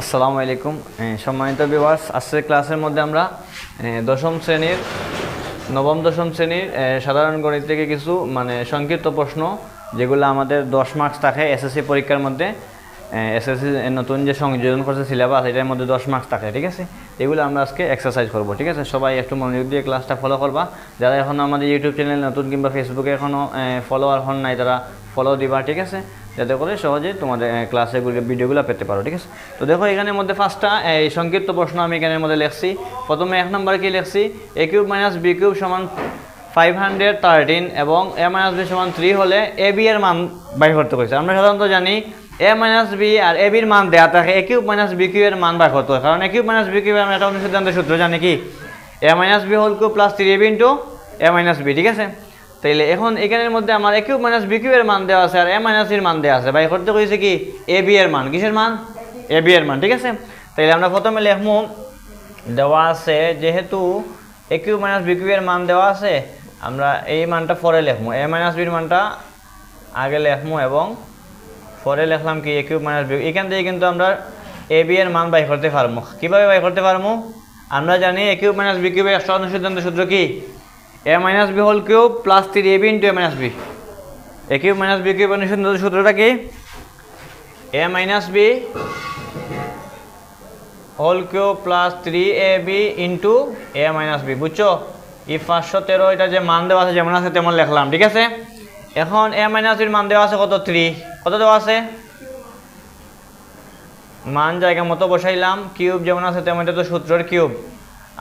আসসালামু আলাইকুম সম্মানিত ভিউয়ার্স, আজকের ক্লাসের মধ্যে আমরা নবম দশম শ্রেণীর সাধারণ গণিত থেকে কিছু সংক্ষিপ্ত প্রশ্ন, যেগুলো আমাদের 10 মার্কস থাকে এসএসসি পরীক্ষার মধ্যে। এসএসসি নতুন যে সংযোজন করছে সিলেবাস, এটার মধ্যে 10 মার্কস থাকে, ঠিক আছে। এগুলো আমরা আজকে এক্সারসাইজ করব, ঠিক আছে। সবাই একটু মনোযোগ দিয়ে ক্লাসটা ফলো করবা। যারা এখনও আমাদের ইউটিউব চ্যানেল নতুন কিংবা ফেসবুকে এখনও ফলোয়ার হন নাই, তারা ফলো দিবা, ঠিক আছে, যাতে করে সহজে তোমাদের ক্লাসের ভিডিওগুলো পেতে পারো, ঠিক আছে। তো দেখো, এখানের মধ্যে ফার্স্টটা এই সংক্ষিপ্ত প্রশ্ন আমি এখানের মধ্যে লিখছি। প্রথমে 1 নম্বর কি লিখছি, a cube minus B cube সমান 513 এবং a মাইনাস বি সমান 3 হলে এ বি এর মান বাই করতে কইছে। আমরা সাধারণত জানি a মাইনাস বি আর এ বির মান দেওয়া থাকে, a cube minus B cube এর মান বাই করতে হয়। কারণ a cube minus B cube আমরা একটা অনুসিদ্ধান্তের সূত্র জানি কি, a minus B whole cube plus 3ab into a minus B, ঠিক আছে। তাইলে এখন এখানের মধ্যে আমার a cube minus B cube এর মান দেওয়া আছে আর a মাইনাস এর মান দেওয়া আছে, বাই করতে কইছে কি এ বি এর মান। কিসের মান? এ বি এর মান, ঠিক আছে। তাইলে আমরা প্রথমে লিখবো, দেওয়া আছে যেহেতু a cube minus B cube এর মান দেওয়া আছে, আমরা এই মানটা পরে লিখবো, a মাইনাস বির মানটা আগে লিখবো এবং পরে লিখলাম কি a কিউব মাইনাস বি। এখান থেকে কিন্তু আমরা এ বি এর মান বাই করতে পারবো। কিভাবে বাই করতে পারবো? আমরা জানি a কিউব মাইনাস বি কিউবের একটা অনুসিদ্ধান্তের সূত্র কি, a minus B whole cube plus 3ab into a minus B. a cube minus B cube অনুসিদ্ধান্তের সূত্রটা কি, a minus B whole cube plus 3ab into a minus B. বুঝছো? এই 513 এটা যে মান দেওয়া আছে যেমন আছে তেমন লিখলাম, ঠিক আছে। এখন a মাইনাস বির মান দেওয়া আছে কত? 3। কত দেওয়া আছে? মান জায়গা মতো বসাইলাম, কিউব যেমন আছে তেমন, এটা তো সূত্রের কিউব।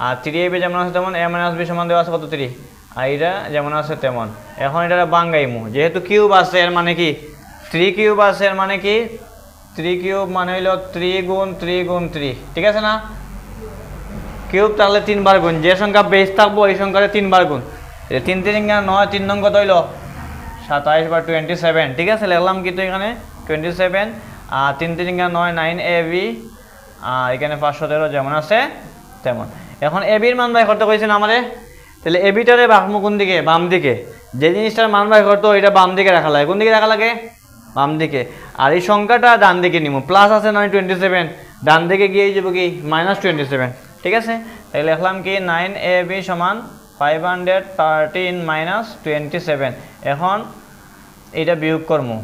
আর 3ab যেমন আছে তেমন a মাইনাস বি সমান দেওয়া আছে কত? 3। আর এটা যেমন আছে তেমন। এখন এটা বাঙ্গাইমু, যেহেতু কিউব আছে এর মানে কি 3 কিউব আছে, এর মানে কি 3 কিউব মানে হইল 3 গুণ 3 গুণ 3, ঠিক আছে না? কিউব তাহলে 3 বার গুণ, যে সংখ্যা বেস থাকবো এই সংখ্যাটা 3 বার গুণ। 3 3 9, 3 নং কত হইল 27 বা 27, ঠিক আছে। লিখলাম কিন্তু এখানে 27 আর 3 3 9 9ab আর এখানে 513 যেমন আছে তেমন। এখন এ বির মান বাই করতে কইছেন আমারে, তাহলে এ বিটারে রাখবো কোন দিকে? বাম দিকে। যে জিনিসটার মান বাই করতে এটা বাম দিকে রাখা লাগে। কোন দিকে রাখা লাগে? বাম দিকে। আর এই সংখ্যাটা ডান দিকে নিব, প্লাস আছে 27, ডান দিকে গিয়ে যাব কি -27, ঠিক আছে। তাহলে লিখলাম কি 9ab সমান 513 -27। এখন এটা বিয়োগ করবো,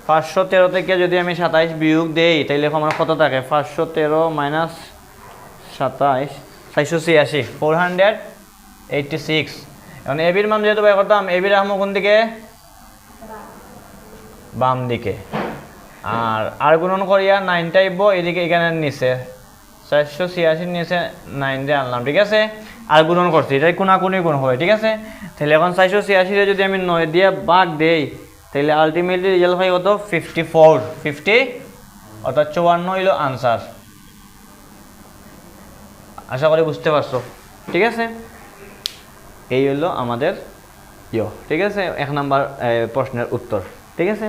513 থেকে যদি আমি 27 বিয়োগ দেই তাহলে আমার কত থাকে? 513 মাইনাস 27 486, 486। এখন এবির মান যেহেতু বাই করতাম, এবির রাখবো কোন দিকে? বাম দিকে। আর গুণন করিয়া 9টা আইব এদিকে, এখানে নিচে 486 নিচে 9 দিয়ে আনলাম, ঠিক আছে। আর গুণন করছি, এটাই কোনাকুনি গুণ হয়, ঠিক আছে। তাহলে এখন 486 যদি আমি 9 দিয়ে ভাগ দেই তাহলে আলটিমেটলি রেজাল্ট হয় কত? 50, অর্থাৎ 54 হইল আনসার। আশা করি বুঝতে পারছো, ঠিক আছে। এই হলো আমাদের ঠিক আছে, 1 নম্বর প্রশ্নের উত্তর, ঠিক আছে।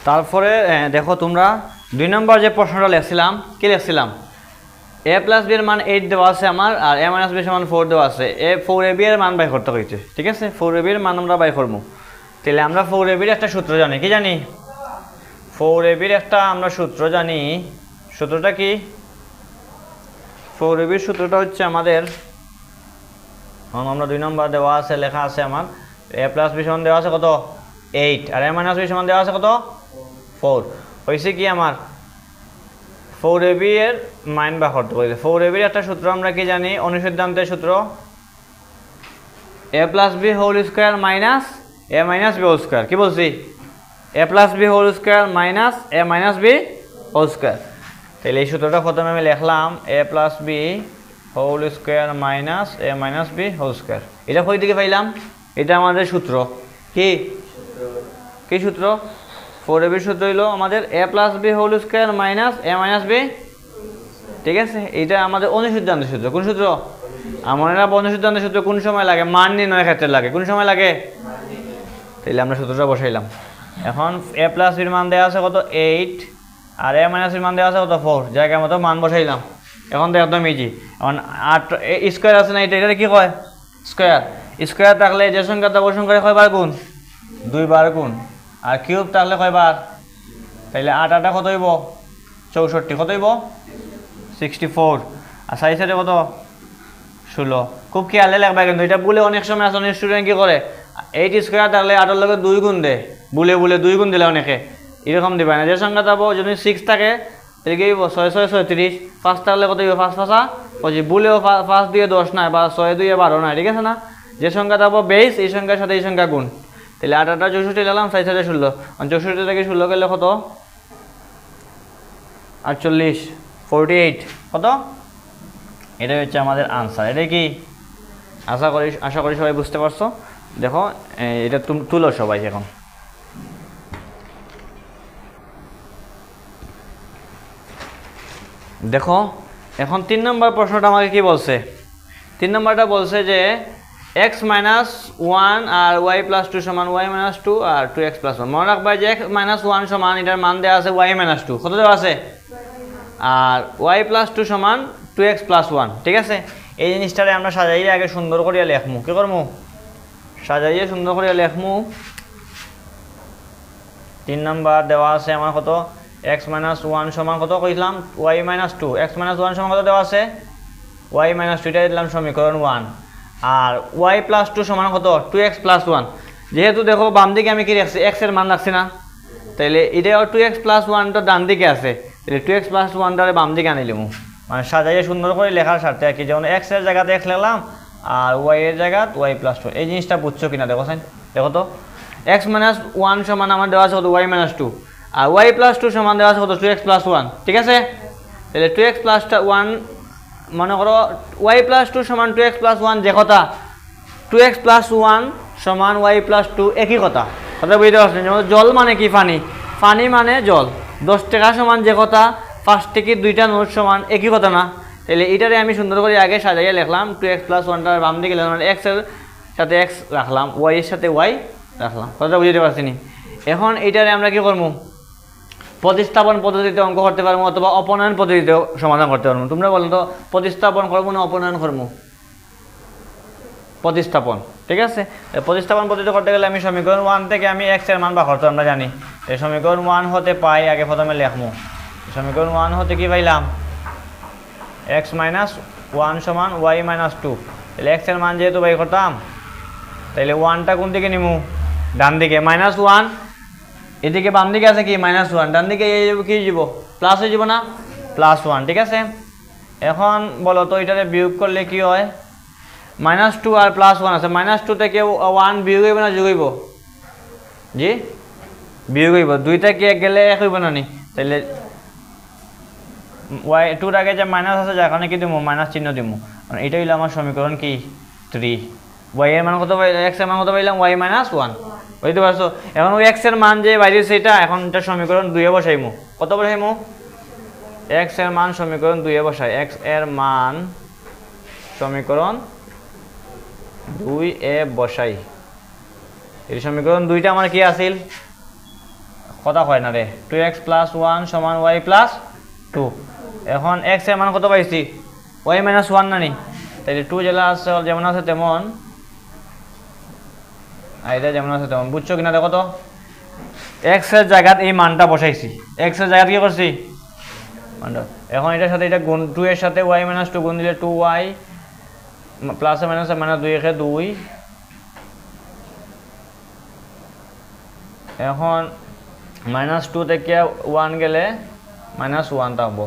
তারপরে দেখো তোমরা 2 নম্বর যে প্রশ্নটা লিখছিলাম, কি লিখছিলাম? a প্লাস বি এর মান 8 দেওয়া আছে আমার, আর a মাইনাস বি সমান 4 দেওয়া আছে। 4ab এর মান বাই করতে হয়েছে, ঠিক আছে। 4ab এর মান আমরা বাই করবো। তাহলে আমরা 4ab এর একটা সূত্র জানি, কি জানি? 4ab এর একটা আমরা সূত্র জানি। সূত্রটা কি? 4ab এর সূত্রটা হচ্ছে আমাদের, আমরা 2 নম্বর দেওয়া আছে, লেখা আছে আমার a প্লাস বি সমান দেওয়া আছে কত? 8, আর a মাইনাস বি সমান দেওয়া আছে কত? 4। হয়েছে কি আমার 4ab এর মান বা করতে বলেছে। 4ab এর একটা সূত্র আমরা কি জানি? অনুসিদ্ধান্তের সূত্র, a plus B whole square minus a minus B whole square. কি বলছি? a plus B whole square minus a minus B whole square. তাহলে এই সূত্রটা প্রথমে আমি লিখলাম, a plus B whole square minus a minus B whole square. এটা কই দিকে পাইলাম? এটা আমাদের সূত্র। কি কি সূত্র? 4ab এর সূত্র হইল আমাদের a plus B whole square minus a minus B, ঠিক আছে। এটা আমাদের অনুসিদ্ধান্তের সূত্র। কোন সূত্র? আমার অনুসিদ্ধান্তের সূত্র কোন সময় লাগে? মান নির্ণয়ের ক্ষেত্রে লাগে। কোন সময় লাগে? তাহলে আমরা সূত্রটা বসাইলাম। এখন a প্লাস বির মান দেওয়া আছে কত? 8, আর a মাইনাস বির মান দেওয়া আছে কত? 4। জায়গা মতো মান বসাইলাম। এখন তো একদম ইজি। এখন 8 স্কোয়ার আছে না, এটা কি কয়? স্কোয়ার। স্কোয়ার থাকলে যে সংখ্যা থাকবো সংখ্যা কয়বার গুণ, 2 বার গুণ। আর কিউব থাকলে কয়বার, তাইলে 8 8 কত হইব 64, কত হইব 64। আর সাইড সাইডে কত 16। খুব খেয়ালে লাগবে কিন্তু এটা বলে অনেক সময় আছে অনেক স্টুডেন্ট কি করে 8 স্কোয়ার থাকলে 8 লগে 2 গুণ দেয়, বলে 2 গুণ দিলে অনেকে এরকম দিবে না। যে সংখ্যা থাকবো যদি 6 থাকে তাহলে কি 6 6 36, 5 থাকলে কত হইব 5 5 25, বলেও 5 দিয়ে 10 নাই বা 6 2 12 নাই, ঠিক আছে না। যে সংখ্যা থাকবো বেস এই সংখ্যার সাথে এই সংখ্যা গুণ, তাহলে 8 8 64 নিলাম, সাইড সাইডে 16, 64 থেকে 16 গেলে কত 48, 48 কত, এটাই হচ্ছে আমাদের আনসার। এটাই কি আশা করি সবাই বুঝতে পারছো। দেখো এটা তুলো সবাই এখন। দেখো এখন 3 নম্বর প্রশ্নটা আমাকে কি বলছে, 3 নম্বরটা বলছে যে x মাইনাস 1 আর y প্লাস 2 সমান y মাইনাস 2 আর 2x প্লাস 1। মনে রাখবা যে x মাইনাস 1 সমান এটার মান দেওয়া আছে y মাইনাস 2, কত দেওয়া আছে, আর y প্লাস 2 সমান 2x প্লাস 1, ঠিক আছে। এই জিনিসটারে আমরা সাজাইয়ে আগে সুন্দর করিয়া লেখমু, কি করমু সাজাইয়ে সুন্দর করিয়া লেখমু। 3 নম্বর দেওয়া আছে আমার কত x মাইনাস 1 সমান কত কইলাম y মাইনাস 2, x মাইনাস 1 সমান কত দেওয়া আছে y মাইনাস 2, এটা দিলাম সমীকরণ 1। আর y প্লাস 2 সমান কত 2x প্লাস 1। যেহেতু দেখো বাম দিকে আমি কি রাখছি x এর মান রাখছি না, তাইলে এটাও 2x প্লাস 1 তো ডান দিকে আছে, তাহলে 2x প্লাস 1টারে বাম দিকে আনিলাম, মানে সাজাইয়ে সুন্দর করে লেখার স্বার্থে আর কি। যেমন x এর জায়গাতে x লিখলাম আর y এর জায়গাতে y প্লাস 2। এই জিনিসটা বুঝছো কিনা দেখো সাইন, দেখো তো x মাইনাস 1 সমান আমার দেওয়া আছে কত y মাইনাস 2, আর y প্লাস 2 সমান দেওয়া আছে কত 2x প্লাস 1, ঠিক আছে। তাহলে 2x প্লাস 1 মনে করো y প্লাস 2 সমান 2x প্লাস 1 যে কথা, 2x প্লাস 1 সমান y প্লাস 2 একই কথা, কথা বুঝতে পারছেন। যেমন জল মানে কি পানি, পানি মানে জল, 10 টাকা সমান যে কথা, 5 থেকে 2টা নোট সমান একই কথা না। তাহলে এটারে আমি সুন্দর করে আগে সাজাইয়া লিখলাম 2x প্লাস 1টার বাম দিকে লিখলাম, x এর সাথে x রাখলাম, y এর সাথে y রাখলাম, কথা বুঝতে পারছি নি। এখন এটারে আমরা কি করবো প্রতিস্থাপন পদ্ধতিতে অঙ্ক করতে পারবো অথবা অপনয়ন পদ্ধতিতে সমাধান করতে পারবো। তোমরা বলো তো প্রতিস্থাপন করবো না অপনয়ন করবো, প্রতিস্থাপন, ঠিক আছে। প্রতিস্থাপন পদ্ধতি করতে গেলে আমি সমীকরণ 1 থেকে আমি x এর মান বার করতে আমরা জানি। এই সমীকরণ 1 হতে পাই আগে প্রথমে লিখবো, সমীকরণ 1 হতে কি পাইলাম x মাইনাস 1 সমান y মাইনাস 2। তাহলে x এর মান যেহেতু বাই করতাম তাহলে 1টা কোন দিকে নিমু ডান দিকে, মাইনাস 1 এদিকে বাম দিকে আছে কি মাইনাস 1, ডান দিকে কি যাব প্লাস হয়ে যাব না, প্লাস 1, ঠিক আছে। এখন বলো তো এটারে বিয়োগ করলে কি হয়, মাইনাস 2 আর প্লাস 1 আছে, মাইনাস 2 থেকে 1 বিয়োগ হইব না যোগ হইব, জি বিয়োগ হইব, 2 থেকে 1 গেলে 1 হইব না নি, তাহলে y 2 আগে যে মাইনাস আছে যার কারণে কি দিব মাইনাস চিহ্ন দিব, কারণ এটা হইলো আমার সমীকরণ কি 3। y এর মান কত x এর মান কত পাইলাম y মাইনাস 1, বুঝতে পারছো। এখন ওই x এর মান যে বাইরে সেটা এখন এটা সমীকরণ 2 এ বসাইমু, কত বসাইমু x এর মান সমীকরণ 2 এ বসাই, x এর মান সমীকরণ 2 এ বসাই। এই সমীকরণ 2টা আমার কি আছিল কথা হয় না রে, 2x প্লাস 1 সমান y প্লাস 2। এখন x এর মান কত পাইছি y মাইনাস 1 না নি, তাহলে 2 যেমন আছে তেমন এটা যেমন আছে তেমন, বুঝছো কিনা দেখো তো। x এর জায়গায় এই মানটা বসাইছি, x এর জায়গায় কি করছি মানটা, এখন এটার সাথে এটা গুণ 2 এর সাথে y মাইনাস 2 গুণ দিলে 2y প্লাস মাইনাস মাইনাস 2 একে 2। এখন মাইনাস 2 থেকে 1 গেলে মাইনাস 1 থাকবো।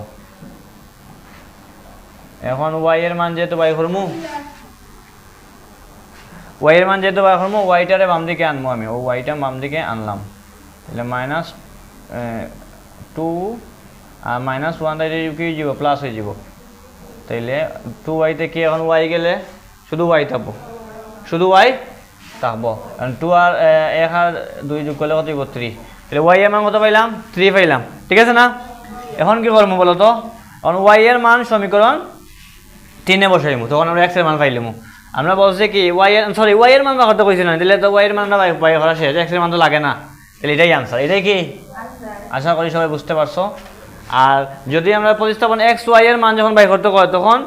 এখন y এর মান যেহেতু বাই করমু, y এর মান যেহেতু বাই করমু yটারে বাম দিকে আনবো আমি, ও yটা বাম দিকে আনলাম, তাহলে মাইনাস 2 আর মাইনাস 1 তাইলে কি হয়ে যাব প্লাস হয়ে যাব, তাইলে 2y থেকে এখন y গেলে শুধু y থাকবো, শুধু y থাকবো, কারণ 2 আর 1 আর 2 যোগ করলে কত হইব 3, তাহলে y এর মান কত পাইলাম 3 পাইলাম, ঠিক আছে না। এখন কি করবো বলো তো, এখন y এর মান সমীকরণ 3 এ বসাইমু, তখন আমরা x এর মান পাইলাম। আমরা বলছি কি y এর মান বার করতে কইছিলাম, তাহলে তো y এর মানটা বাই করা শেষ, x এর মান তো লাগে না, তাহলে এটাই আনসার, এটাই কি আশা করি সবাই বুঝতে পারছো। আর যদি আমরা প্রতিস্থাপন x y এর মান যখন বাই করতে হয় তখন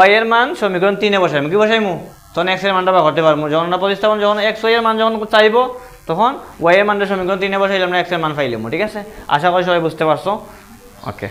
y এর মান সমীকরণ 3 এ বসাইমু, কি বসাইমু তখন এক্স এর মানটা বার করতে পারবো। যখন আমরা প্রতিস্থাপন যখন এক্স ওয়াই এর মান যখন চাইবো তখন ওয়াই এর মানটা সমীকরণ 3 এ বসাইলে আমরা এক্স এর মান পাইলাম। ঠিক আছে, আশা করি সবাই বুঝতে পারছো। ওকে।